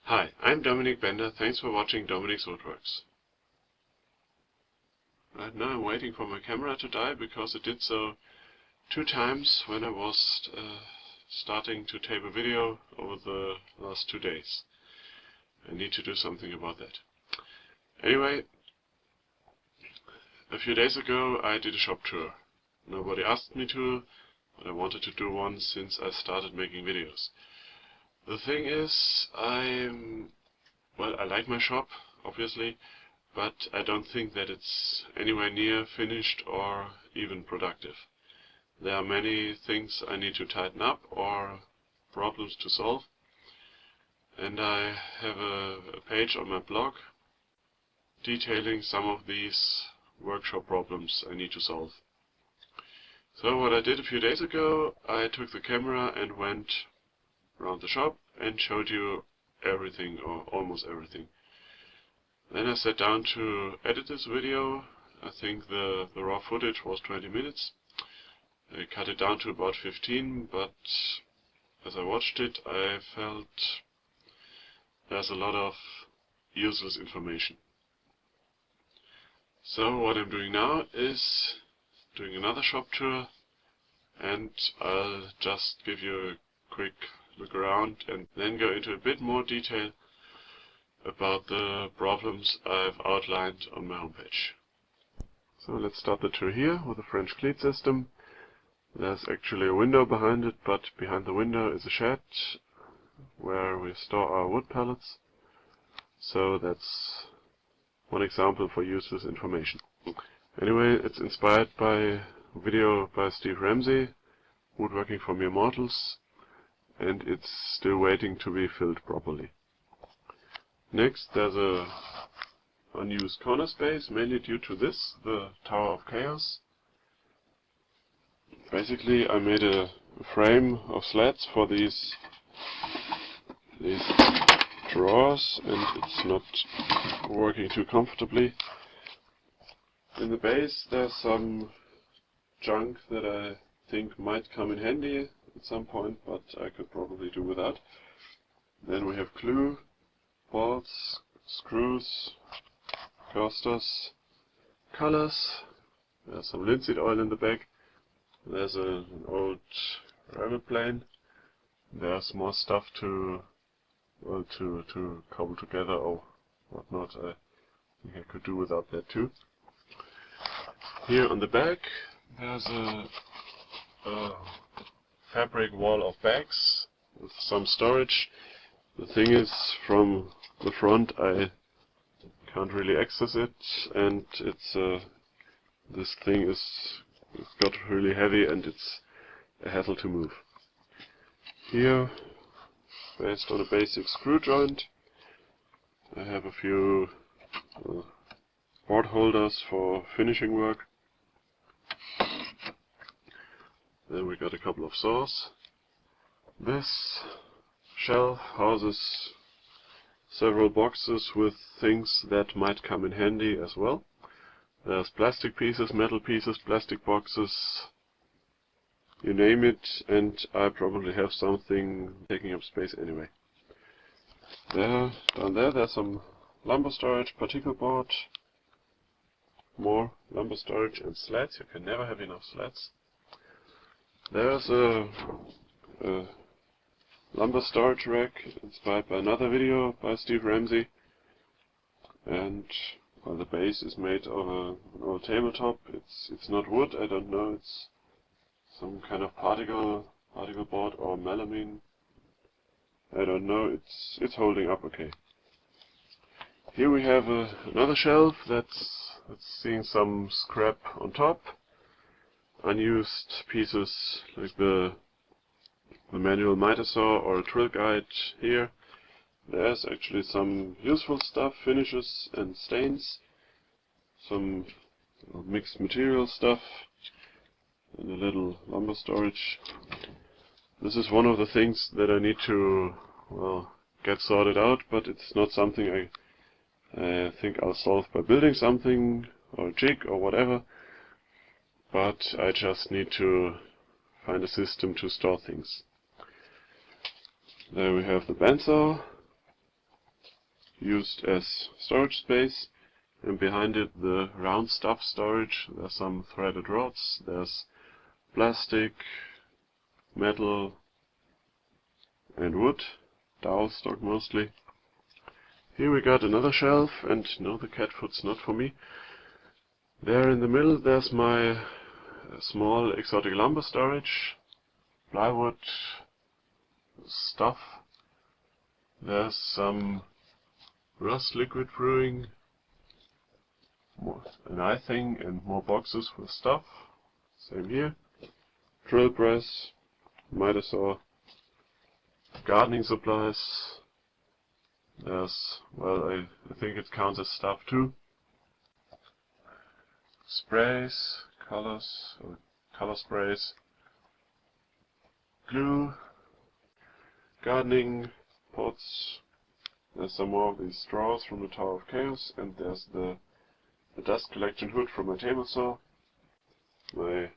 Hi, I'm Dominic Bender. Thanks for watching Dominic's Woodworks. Right now I'm waiting for my camera to die because it did so 2 times when I was starting to tape a video over the last 2 days. I need to do something about that. Anyway, a few days ago I did a shop tour. Nobody asked me to, but I wanted to do one since I started making videos. The thing is, I like my shop, obviously, but I don't think that it's anywhere near finished or even productive. There are many things I need to tighten up or problems to solve, and I have a page on my blog detailing some of these workshop problems I need to solve. So what I did a few days ago, I took the camera and went around the shop and showed you everything or almost everything. Then I sat down to edit this video. I think the raw footage was 20 minutes. I cut it down to about 15, but as I watched it I felt there's a lot of useless information. So what I'm doing now is doing another shop tour, and I'll just give you a quick look around and then go into a bit more detail about the problems I've outlined on my homepage. So let's start the tour here with the French cleat system. There's actually a window behind it, but behind the window is a shed where we store our wood pallets. So that's one example for useless information. Anyway, it's inspired by a video by Steve Ramsey, Woodworking for Mere Mortals, and it's still waiting to be filled properly. Next, there's a unused corner space, mainly due to this, the Tower of Chaos. Basically, I made a frame of slats for these drawers, and it's not working too comfortably. In the base, there's some junk that I think might come in handy at some point, but I could probably do without. Then we have glue, bolts, screws, casters, colors. There's some linseed oil in the back. There's an old railway plane. There's more stuff to cobble together or whatnot. I think I could do without that too. Here on the back there's a fabric wall of bags with some storage. The thing is, from the front I can't really access it, and it's this thing it's got really heavy and it's a hassle to move. Here, based on a basic screw joint, I have a few board holders for finishing work. Then we got a couple of saws. This shelf houses several boxes with things that might come in handy as well. There's plastic pieces, metal pieces, plastic boxes, you name it, and I probably have something taking up space anyway. Down there there's some lumber storage, particle board, more lumber storage and slats. You can never have enough slats. There's a lumber storage rack inspired by another video by Steve Ramsey, and the base is made of an old tabletop. It's not wood, I don't know, it's some kind of particle board or melamine. I don't know, it's holding up okay. Here we have another shelf that's seeing some scrap on top. Unused pieces like the manual miter saw or a drill guide here. There's actually some useful stuff, finishes and stains, some mixed material stuff, and a little lumber storage. This is one of the things that I need to, get sorted out, but it's not something I think I'll solve by building something or a jig or whatever, but I just need to find a system to store things. There we have the bandsaw. used as storage space, and behind it the round stuff storage. There's some threaded rods, there's plastic, metal and wood, dowel stock mostly. Here we got another shelf, and no, the cat food's not for me. There in the middle there's my small exotic lumber storage, plywood, stuff. There's some rust liquid brewing, an eye thing, and more boxes with stuff. Same here. Drill press, miter saw, gardening supplies. There's, well, I think it counts as stuff too. Sprays, color sprays, glue, gardening pots. There's some more of these straws from the Tower of Chaos, and there's the dust collection hood from my table saw. My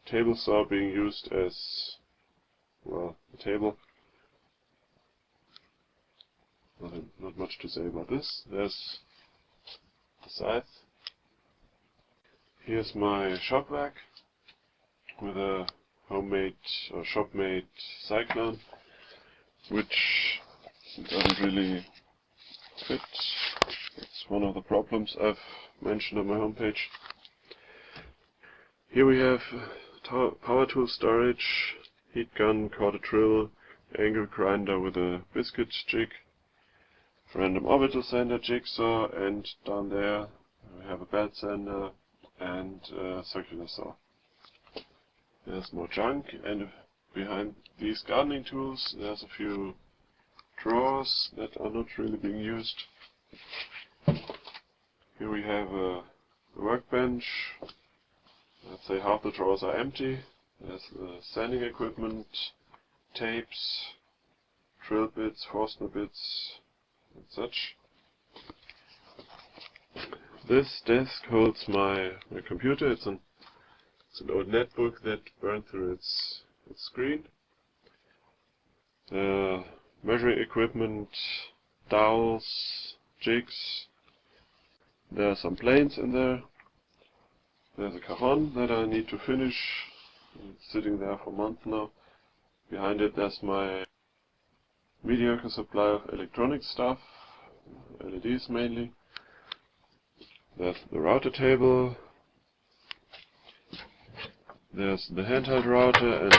table saw being used as, well, a table. Not much to say about this. There's the scythe. Here's my shop vac with a homemade or shop-made cyclone, which doesn't really fit. It's one of the problems I've mentioned on my homepage. Here we have power tool storage, heat gun, quarter drill, angle grinder with a biscuit jig, random orbital sander jigsaw, and down there we have a belt sander and a circular saw. There's more junk, and behind these gardening tools there's a few drawers that are not really being used. Here we have a workbench. Let's say half the drawers are empty. There's the sanding equipment, tapes, drill bits, Forstner bits, and such. This desk holds my computer. It's an old netbook that burned through its screen. Measuring equipment, dowels, jigs. There are some planes in there. There's a cajon that I need to finish. It's sitting there for months now. Behind it there's my mediocre supply of electronic stuff, LEDs mainly. There's the router table. There's the handheld router and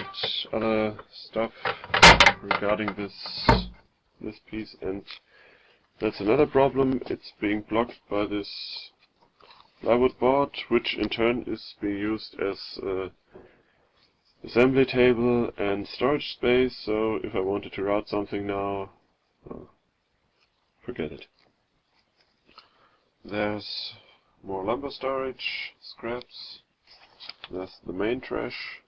other stuff regarding this piece, and that's another problem. It's being blocked by this plywood board, which in turn is being used as assembly table and storage space, so if I wanted to route something now, forget it. There's more lumber storage, scraps. There's the main trash.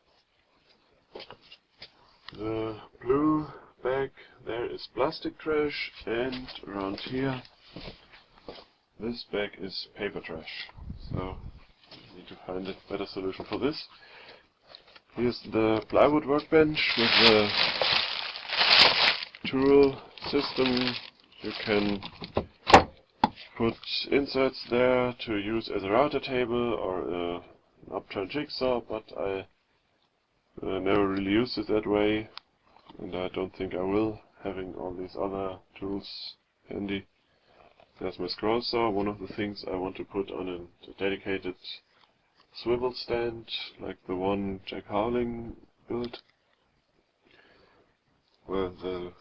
The blue bag there is plastic trash, and around here this bag is paper trash. So I need to find a better solution for this. Here's the plywood workbench with the tool system. You can put inserts there to use as a router table or an upturned jigsaw, but I never really used it that way, and I don't think I will, having all these other tools handy. There's my scroll saw, one of the things I want to put on a dedicated swivel stand, like the one Jack Howling built. Well, the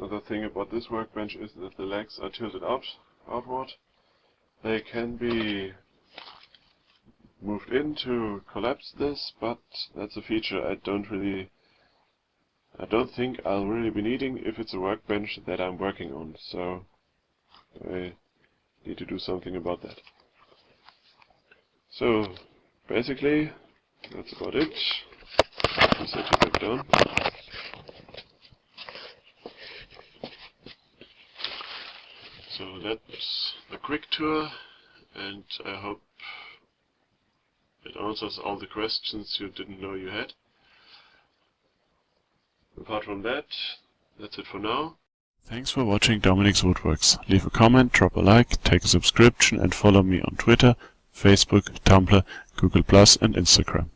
other thing about this workbench is that the legs are tilted outward. They can be moved in to collapse this, but that's a feature I don't think I'll really be needing if it's a workbench that I'm working on, so I need to do something about that. So basically that's about it. Let me set it back down. So that's the quick tour, and I hope it answers all the questions you didn't know you had. Apart from that, that's it for now. Thanks for watching Dominic's Woodworks. Leave a comment, drop a like, take a subscription and follow me on Twitter, Facebook, Tumblr, Google+, and Instagram.